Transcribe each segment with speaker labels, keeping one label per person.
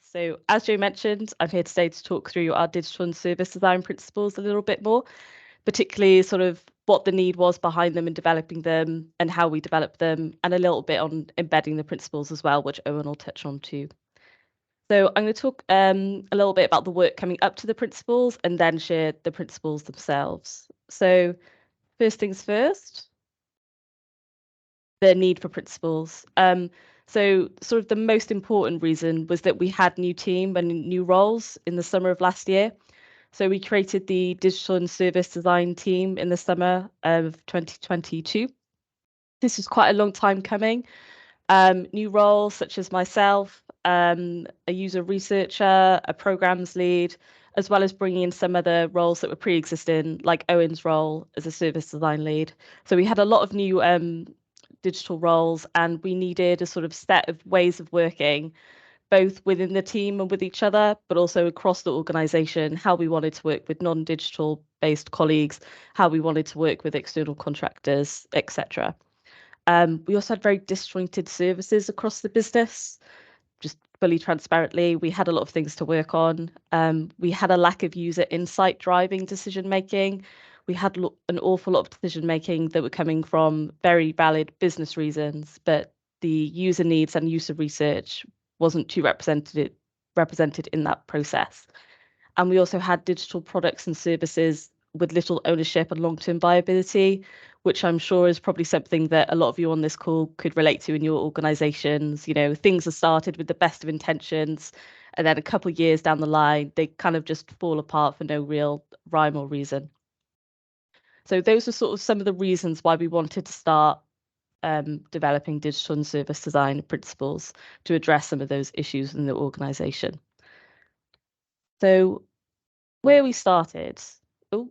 Speaker 1: So as Joe mentioned, I'm here today to talk through our digital and service design principles a little bit more, particularly sort of what the need was behind them and developing them and how we developed them, and a little bit on embedding the principles as well, which Owen will touch on too. So I'm going to talk a little bit about the work coming up to the principles and then share the principles themselves. So first things first, the need for principles. So sort of the most important reason was that we had new team and new roles in the summer of last year. So we created the digital and service design team in the summer of 2022. This was quite a long time coming. New roles such as myself, a user researcher, a programs lead, as well as bringing in some other roles that were pre-existing, like Owen's role as a service design lead. So we had a lot of new digital roles, and we needed a sort of set of ways of working, both within the team and with each other, but also across the organization, how we wanted to work with non-digital based colleagues, how we wanted to work with external contractors, etc. We also had very disjointed services across the business. Just fully transparently, we had a lot of things to work on. We had a lack of user insight driving decision making. We had an awful lot of decision making that were coming from very valid business reasons, but the user needs and user research wasn't too represented in that process. And we also had digital products and services with little ownership and long-term viability, which I'm sure is probably something that a lot of you on this call could relate to in your organizations. You know, things are started with the best of intentions, and then a couple of years down the line, they kind of just fall apart for no real rhyme or reason. So those are sort of some of the reasons why we wanted to start developing digital and service design principles to address some of those issues in the organization. So where we started, oh,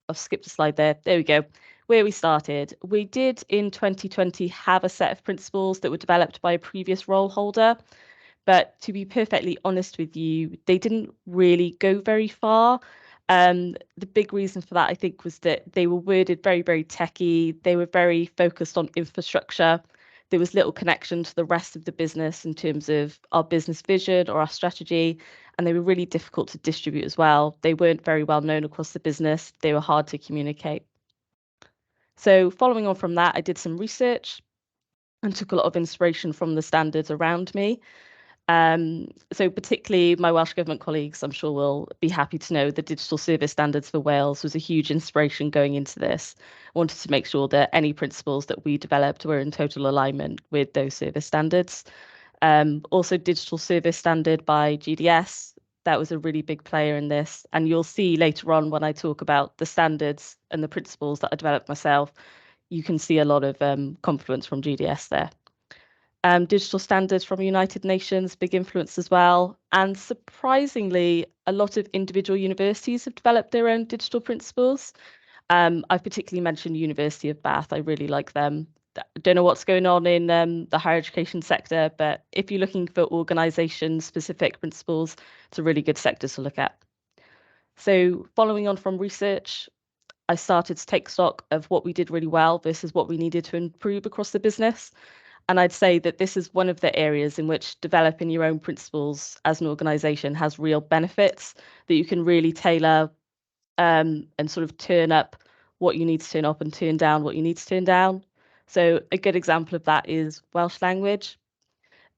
Speaker 1: I've skipped a slide there. There we go. Where we started, we did in 2020 have a set of principles that were developed by a previous role holder. But to be perfectly honest with you, they didn't really go very far. The big reason for that, I think, was that they were worded very, very techy. They were very focused on infrastructure. There was little connection to the rest of the business in terms of our business vision or our strategy, and they were really difficult to distribute as well. They weren't very well known across the business. They were hard to communicate. So following on from that, I did some research and took a lot of inspiration from the standards around me. So particularly my Welsh Government colleagues, I'm sure will be happy to know the Digital Service Standards for Wales was a huge inspiration going into this. I wanted to make sure that any principles that we developed were in total alignment with those service standards. Also Digital Service Standard by GDS, that was a really big player in this. And you'll see later on when I talk about the standards and the principles that I developed myself, you can see a lot of confluence from GDS there. Digital standards from United Nations, big influence as well. And surprisingly, a lot of individual universities have developed their own digital principles. I've particularly mentioned University of Bath. I really like them. I don't know what's going on in the higher education sector, but if you're looking for organisation-specific principles, it's a really good sector to look at. So following on from research, I started to take stock of what we did really well versus what we needed to improve across the business. And I'd say that this is one of the areas in which developing your own principles as an organization has real benefits that you can really tailor and sort of turn up what you need to turn up and turn down what you need to turn down. So a good example of that is Welsh language.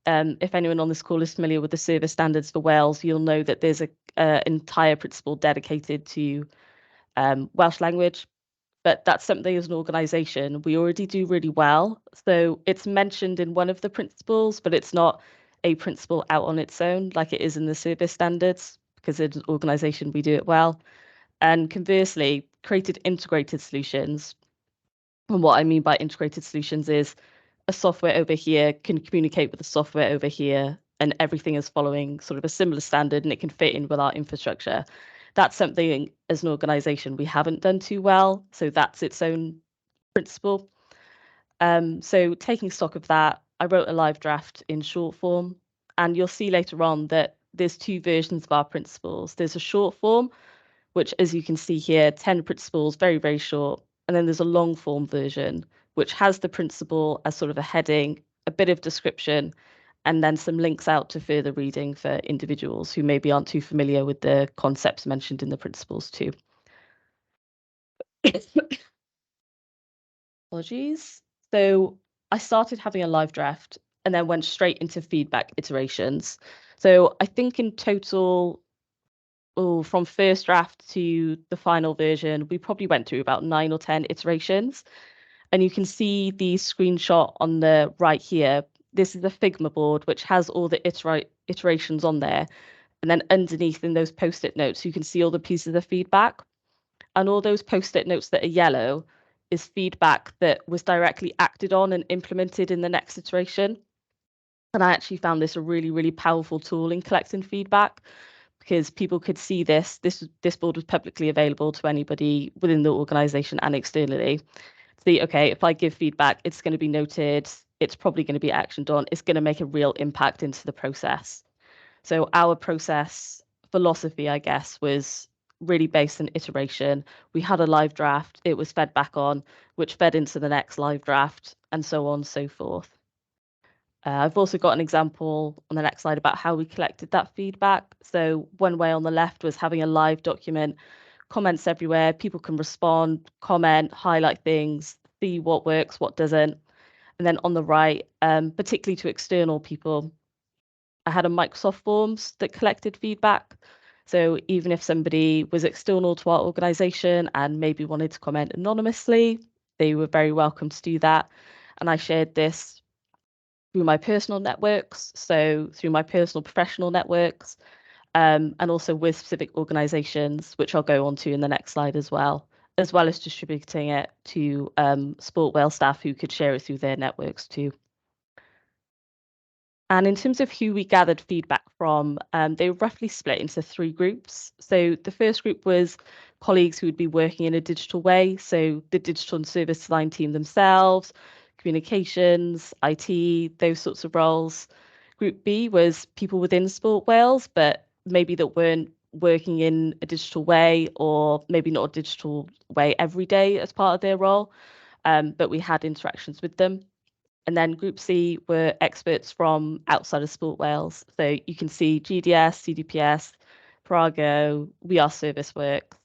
Speaker 1: If anyone on this call is familiar with the service standards for Wales, you'll know that there's an entire principle dedicated to Welsh language. But that's something as an organization we already do really well. So it's mentioned in one of the principles, but it's not a principle out on its own like it is in the service standards, because as an organization we do it well. And conversely, created integrated solutions. And what I mean by integrated solutions is a software over here can communicate with the software over here, and everything is following sort of a similar standard and it can fit in with our infrastructure. That's something as an organization we haven't done too well. So that's its own principle. So taking stock of that, I wrote a live draft in short form, and you'll see later on that there's two versions of our principles. There's a short form, which, as you can see here, 10 principles, very, very short. And then there's a long form version, which has the principle as sort of a heading, a bit of description, and then some links out to further reading for individuals who maybe aren't too familiar with the concepts mentioned in the principles too. Apologies. So I started having a live draft and then went straight into feedback iterations. So I think in total, from first draft to the final version, we probably went through about 9 or 10 iterations. And you can see the screenshot on the right here. This is the Figma board, which has all the iterations on there. And then underneath in those post-it notes, you can see all the pieces of feedback. And all those post-it notes that are yellow is feedback that was directly acted on and implemented in the next iteration. And I actually found this a really, really powerful tool in collecting feedback because people could see this. This board was publicly available to anybody within the organization and externally. See, okay, if I give feedback, it's going to be noted, it's probably going to be actioned on, it's going to make a real impact into the process. So our process philosophy, I guess, was really based on iteration. We had a live draft, it was fed back on, which fed into the next live draft, and so on and so forth. I've also got an example on the next slide about how we collected that feedback. So one way on the left was having a live document, comments everywhere, people can respond, comment, highlight things, see what works, what doesn't. And then on the right, particularly to external people, I had a Microsoft Forms that collected feedback. So even if somebody was external to our organization and maybe wanted to comment anonymously, they were very welcome to do that. And I shared this through my personal networks, so through my personal professional networks, and also with specific organizations, which I'll go on to in the next slide as well as distributing it to Sport Wales staff who could share it through their networks too. And in terms of who we gathered feedback from, they were roughly split into 3 groups. So the first group was colleagues who would be working in a digital way. So the digital and service design team themselves, communications, IT, those sorts of roles. Group B was people within Sport Wales, but maybe that weren't working in a digital way or maybe not a digital way every day as part of their role, but we had interactions with them. And then Group C were experts from outside of Sport Wales. So you can see GDS, CDPS, Prago, We Are Service Works,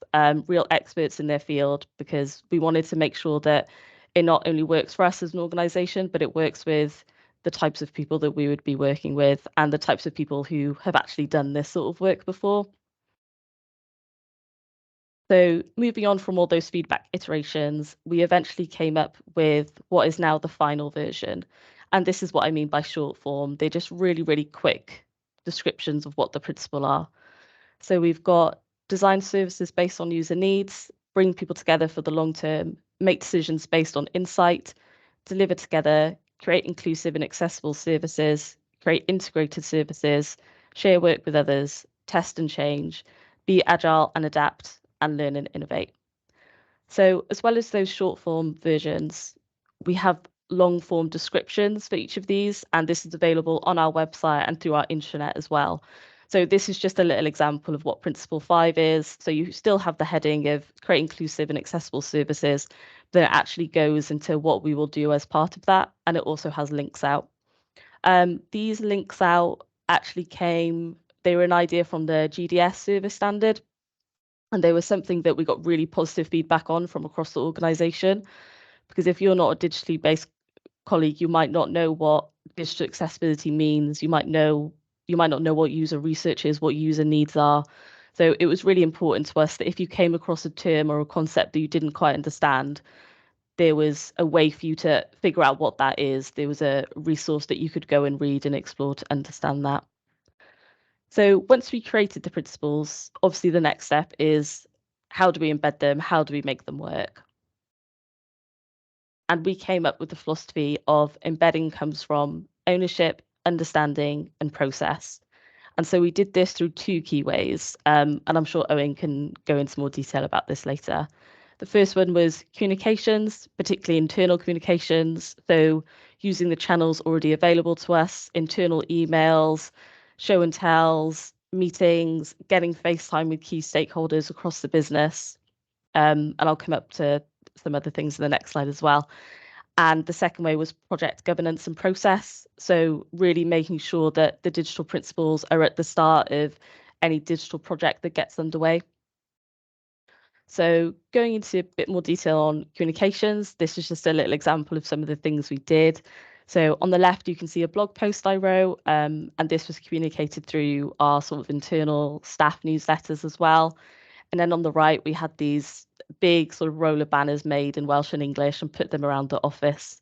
Speaker 1: real experts in their field because we wanted to make sure that it not only works for us as an organisation, but it works with the types of people that we would be working with and the types of people who have actually done this sort of work before. So moving on from all those feedback iterations, we eventually came up with what is now the final version. And this is what I mean by short form. They're just really, really quick descriptions of what the principle are. So we've got design services based on user needs, bring people together for the long term, make decisions based on insight, deliver together, create inclusive and accessible services, create integrated services, share work with others, test and change, be agile and adapt, and learn and innovate. So as well as those short form versions, we have long form descriptions for each of these, and this is available on our website and through our intranet as well. So this is just a little example of what Principle 5 is. So you still have the heading of create inclusive and accessible services, but it actually goes into what we will do as part of that, and it also has links out. These links out actually they were an idea from the GDS service standard, and they were something that we got really positive feedback on from across the organization. Because if you're not a digitally based colleague, you might not know what digital accessibility means. You might not know what user research is, what user needs are. So it was really important to us that if you came across a term or a concept that you didn't quite understand, there was a way for you to figure out what that is. There was a resource that you could go and read and explore to understand that. So once we created the principles, obviously the next step is how do we embed them? How do we make them work? And we came up with the philosophy of embedding comes from ownership, understanding, and process. And so we did this through 2 key ways. And I'm sure Owen can go into more detail about this later. The first one was communications, particularly internal communications. So using the channels already available to us, internal emails, show and tells, meetings, getting FaceTime with key stakeholders across the business. And I'll come up to some other things in the next slide as well. And the second way was project governance and process. So really making sure that the digital principles are at the start of any digital project that gets underway. So going into a bit more detail on communications, this is just a little example of some of the things we did. So on the left, you can see a blog post I wrote, and this was communicated through our sort of internal staff newsletters as well. And then on the right, we had these big sort of roller banners made in Welsh and English and put them around the office.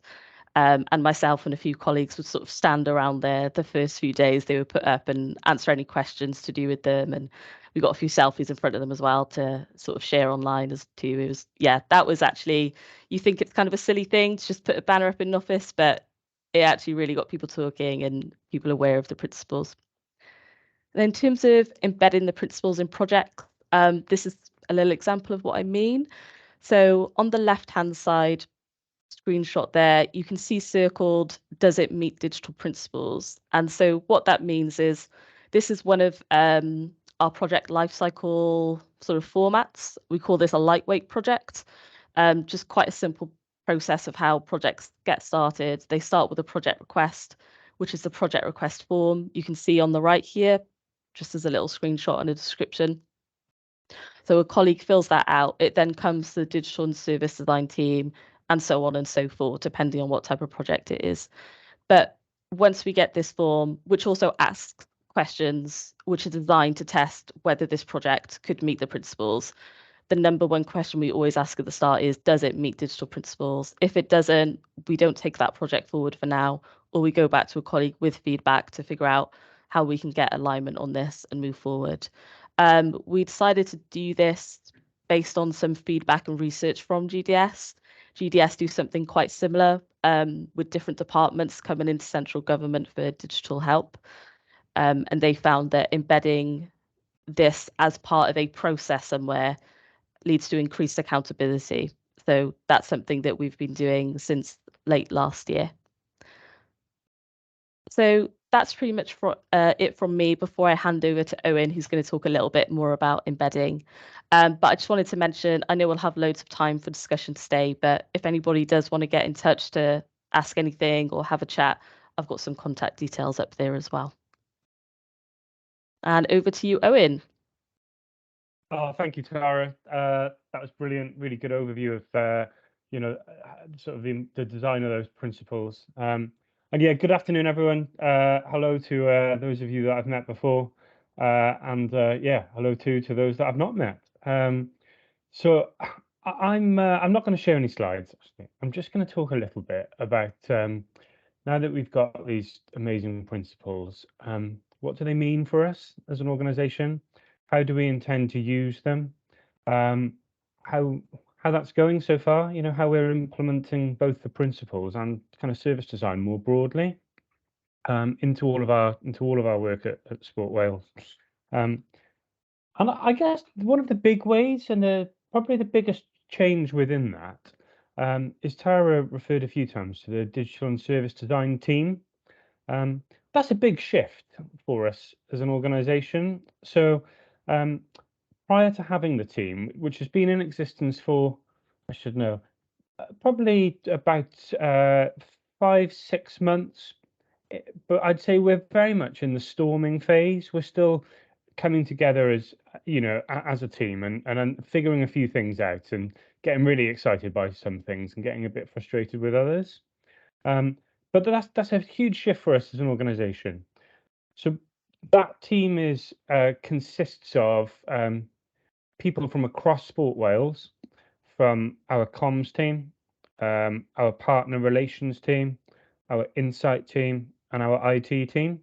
Speaker 1: And myself and a few colleagues would sort of stand around there the first few days they were put up and answer any questions to do with them. And we got a few selfies in front of them as well to sort of share online as too. It was, yeah, that was actually, you think it's kind of a silly thing to just put a banner up in an office, but it actually really got people talking and people aware of the principles. And in terms of embedding the principles in projects, this is a little example of what I mean. So on the left-hand side, screenshot there, you can see circled, does it meet digital principles? And so what that means is this is one of our project lifecycle sort of formats. We call this a lightweight project. Just quite a simple process of how projects get started. They start with a project request, which is the project request form. You can see on the right here, just as a little screenshot and a description. So a colleague fills that out. It then comes to the digital and service design team and so on and so forth, depending on what type of project it is. But once we get this form, which also asks questions which are designed to test whether this project could meet the principles, the number one question we always ask at the start is, does it meet digital principles? If it doesn't, we don't take that project forward for now, or we go back to a colleague with feedback to figure out how we can get alignment on this and move forward. We decided to do this based on some feedback and research from GDS. GDS do something quite similar with different departments coming into central government for digital help. And they found that embedding this as part of a process somewhere leads to increased accountability. So that's something that we've been doing since late last year. So that's pretty much it from me before I hand over to Owen, who's going to talk a little bit more about embedding. But I just wanted to mention, I know we'll have loads of time for discussion today, but if anybody does want to get in touch to ask anything or have a chat, I've got some contact details up there as well. And over to you, Owen.
Speaker 2: Oh, thank you, Tara. That was brilliant. Really good overview of, sort of the design of those principles. And yeah, good afternoon, everyone. Hello to those of you that I've met before, and yeah, hello to those that I've not met. So I'm not going to share any slides. Actually. I'm just going to talk a little bit about now that we've got these amazing principles. What do they mean for us as an organisation? How do we intend to use them? How that's going so far? You know, how we're implementing both the principles and kind of service design more broadly into all of our work at Sport Wales. And I guess one of the big ways and probably the biggest change within that is Tara referred a few times to the digital and service design team. That's a big shift for us as an organisation. So prior to having the team, which has been in existence for, I should know, probably about 5-6 months, but I'd say we're very much in the storming phase. We're still coming together as as a team and figuring a few things out and getting really excited by some things and getting a bit frustrated with others. But that's a huge shift for us as an organisation. So that team consists of people from across Sport Wales, from our comms team, our partner relations team, our insight team, and our IT team.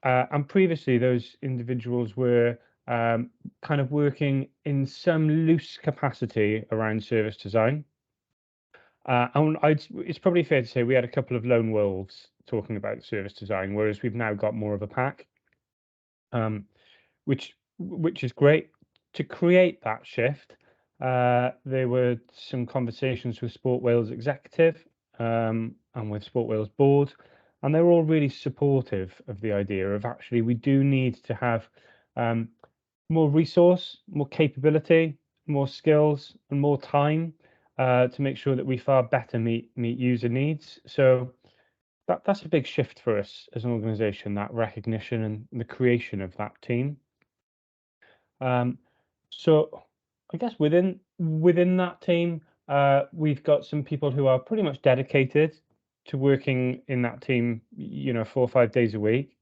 Speaker 2: And previously, those individuals were kind of working in some loose capacity around service design. And it's probably fair to say we had a couple of lone wolves talking about service design, whereas we've now got more of a pack, which is great. To create that shift, there were some conversations with Sport Wales executive and with Sport Wales board, and they were all really supportive of the idea of actually we do need to have more resource, more capability, more skills, and more time to make sure that we far better meet user needs. So that's a big shift for us as an organization, that recognition and the creation of that team. So I guess within that team, we've got some people who are pretty much dedicated to working in that team, 4 or 5 days a week.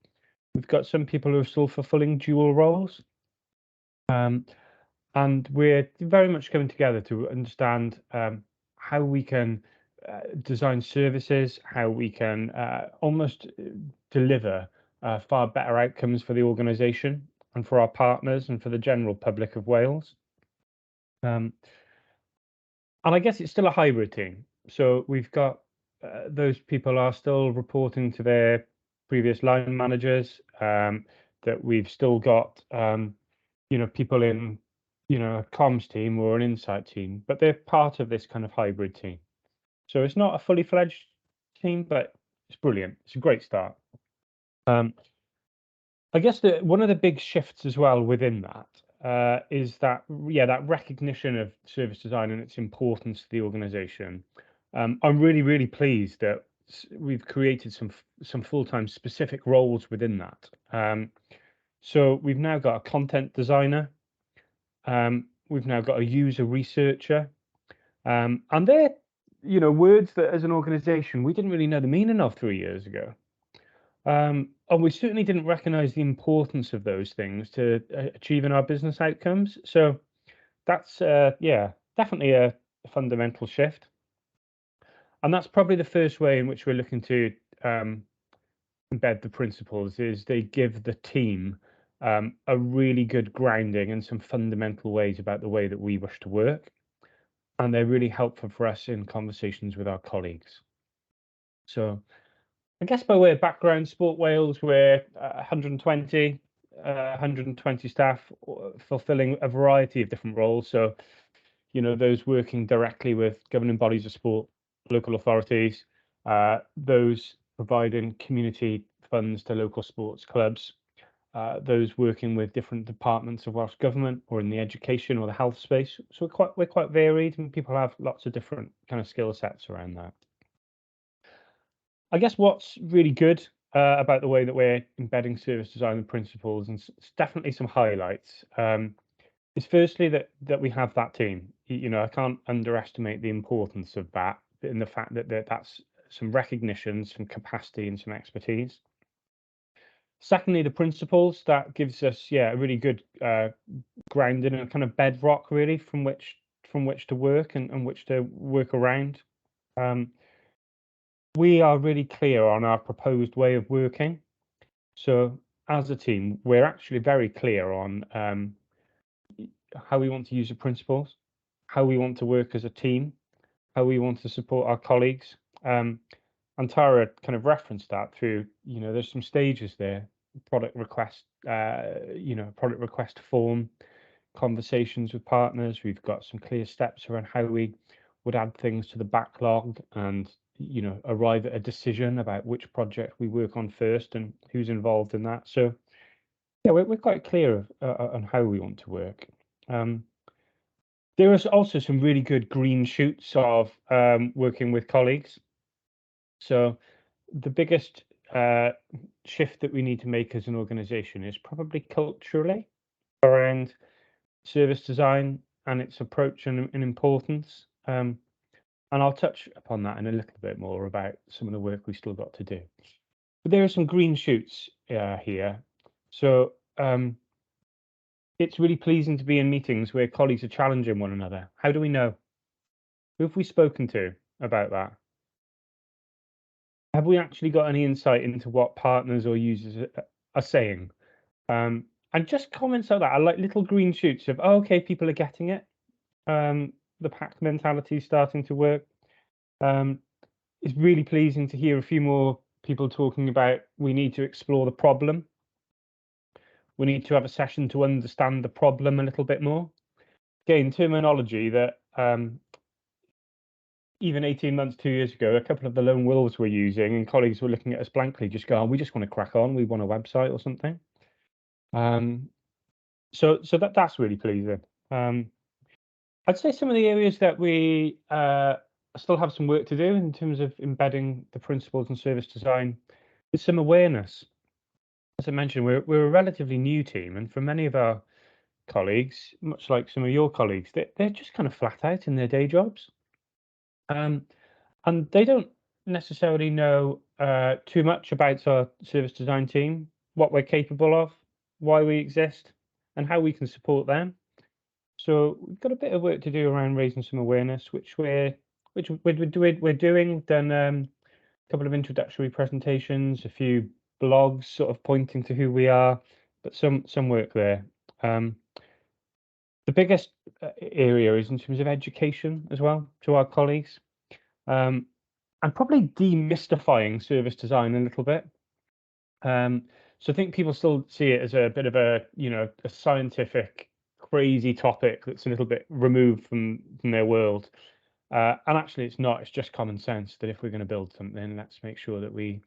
Speaker 2: We've got some people who are still fulfilling dual roles. And we're very much coming together to understand how we can design services, how we can almost deliver far better outcomes for the organisation and for our partners and for the general public of Wales. And I guess it's still a hybrid team. So we've got those people are still reporting to their previous line managers, that we've still got people in a comms team or an insight team, but they're part of this kind of hybrid team. So it's not a fully fledged team, but it's brilliant. It's a great start. I guess one of the big shifts as well within that is that that recognition of service design and its importance to the organization. I'm really pleased that we've created some full-time specific roles within that. So we've now got a content designer. We've now got a user researcher, and they're words that as an organization we didn't really know the meaning of 3 years ago. And we certainly didn't recognize the importance of those things to achieving our business outcomes. So that's definitely a fundamental shift. And that's probably the first way in which we're looking to embed the principles, is they give the team a really good grounding and some fundamental ways about the way that we wish to work. And they're really helpful for us in conversations with our colleagues. So I guess by way of background, Sport Wales, we're 120 staff fulfilling a variety of different roles. So, those working directly with governing bodies of sport, local authorities, those providing community funds to local sports clubs, those working with different departments of Welsh government or in the education or the health space. So we're quite varied, and people have lots of different kind of skill sets around that. I guess what's really good about the way that we're embedding service design and principles, and it's definitely some highlights, is firstly that we have that team. I can't underestimate the importance of that, and the fact that that's some recognition, some capacity, and some expertise. Secondly, the principles, that gives us a really good grounding and a kind of bedrock really from which to work and which to work around. We are really clear on our proposed way of working. So as a team, we're actually very clear on how we want to use the principles, how we want to work as a team, how we want to support our colleagues. And Tara kind of referenced that through, there's some stages there: product request, product request form, conversations with partners. We've got some clear steps around how we would add things to the backlog and arrive at a decision about which project we work on first and who's involved in that. So we're quite clear on how we want to work. There is also some really good green shoots of working with colleagues. So the biggest shift that we need to make as an organization is probably culturally around service design and its approach and importance. And I'll touch upon that in a little bit more about some of the work we've still got to do. But there are some green shoots here. So it's really pleasing to be in meetings where colleagues are challenging one another. How do we know? Who have we spoken to about that? Have we actually got any insight into what partners or users are saying? And just comments like that. I like little green shoots of, oh, okay, people are getting it. The pack mentality is starting to work. It's really pleasing to hear a few more people talking about we need to explore the problem. We need to have a session to understand the problem a little bit more. Again, terminology that even 18 months, 2 years ago, a couple of the lone wolves were using, and colleagues were looking at us blankly, just going, we just want to crack on. We want a website or something. So that's really pleasing. I'd say some of the areas that we still have some work to do in terms of embedding the principles and service design is some awareness. As I mentioned, we're a relatively new team, and for many of our colleagues, much like some of your colleagues, they're just kind of flat out in their day jobs. And they don't necessarily know too much about our service design team, what we're capable of, why we exist, and how we can support them. So we've got a bit of work to do around raising some awareness, which we're doing. Done a couple of introductory presentations, a few blogs, sort of pointing to who we are, but some work there. The biggest area is in terms of education as well to our colleagues. And probably demystifying service design a little bit. So I think people still see it as a bit of a, a scientific, crazy topic that's a little bit removed from their world. And actually, it's not. It's just common sense that if we're going to build something, let's make sure that we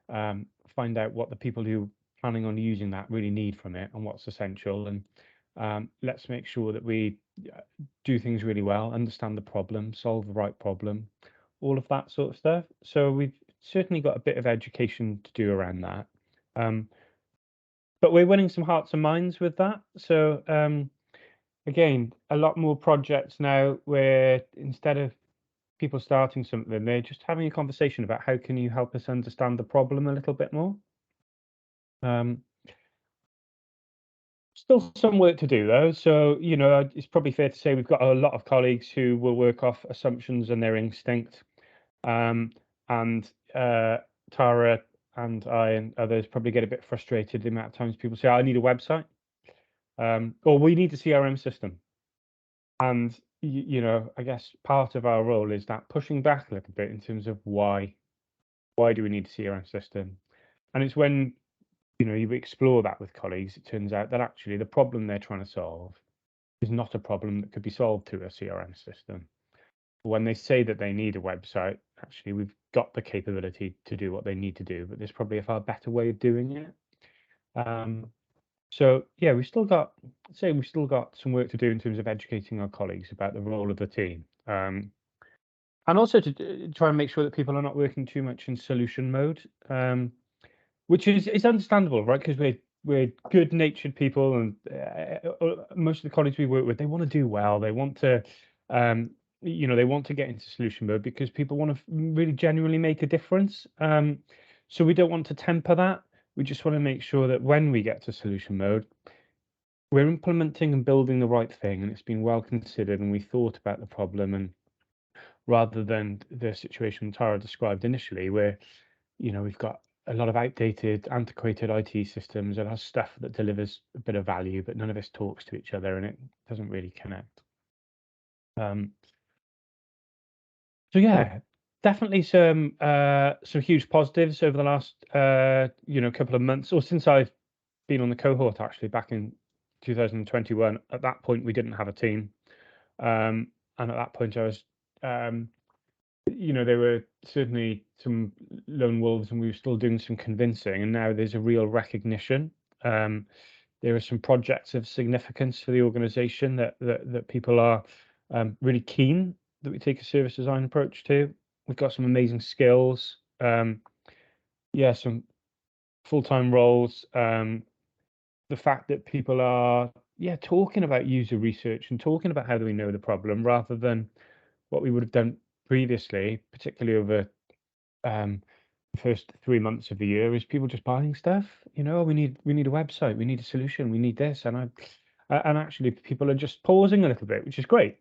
Speaker 2: find out what the people who are planning on using that really need from it and what's essential. And let's make sure that we do things really well, understand the problem, solve the right problem, all of that sort of stuff. So we've certainly got a bit of education to do around that. But we're winning some hearts and minds with that. So again, a lot more projects now where instead of people starting something, they're just having a conversation about how can you help us understand the problem a little bit more. Still some work to do though. So, it's probably fair to say we've got a lot of colleagues who will work off assumptions and their instinct. And Tara and I and others probably get a bit frustrated the amount of times people say, I need a website, or we need a CRM system. And, I guess part of our role is that pushing back a little bit in terms of why do we need a CRM system? And it's when, you explore that with colleagues, it turns out that actually the problem they're trying to solve is not a problem that could be solved through a CRM system. When they say that they need a website, actually we've got the capability to do what they need to do, but there's probably a far better way of doing it. So yeah, we've still got some work to do in terms of educating our colleagues about the role of the team. And also to try and make sure that people are not working too much in solution mode, which is understandable, right? Because we're good-natured people, and most of the colleagues we work with, they want to do well. They want to, they want to get into solution mode because people want to really genuinely make a difference. So we don't want to temper that. We just want to make sure that when we get to solution mode, we're implementing and building the right thing, and it's been well considered, and we thought about the problem, and rather than the situation Tara described initially, where we've got a lot of outdated, antiquated IT systems and has stuff that delivers a bit of value, but none of us talks to each other and it doesn't really connect. So yeah, definitely some huge positives over the last couple of months, or since I've been on the cohort actually back in 2021. At that point, we didn't have a team, and at that point, I was there were certainly some lone wolves and we were still doing some convincing, and now there's a real recognition. There are some projects of significance for the organization that people are really keen that we take a service design approach to. We've got some amazing skills. Some full-time roles. The fact that people are talking about user research and talking about how do we know the problem rather than what we would have done previously, particularly over the first 3 months of the year, is people just buying stuff. We need a website, we need a solution, we need this, and actually people are just pausing a little bit, which is great.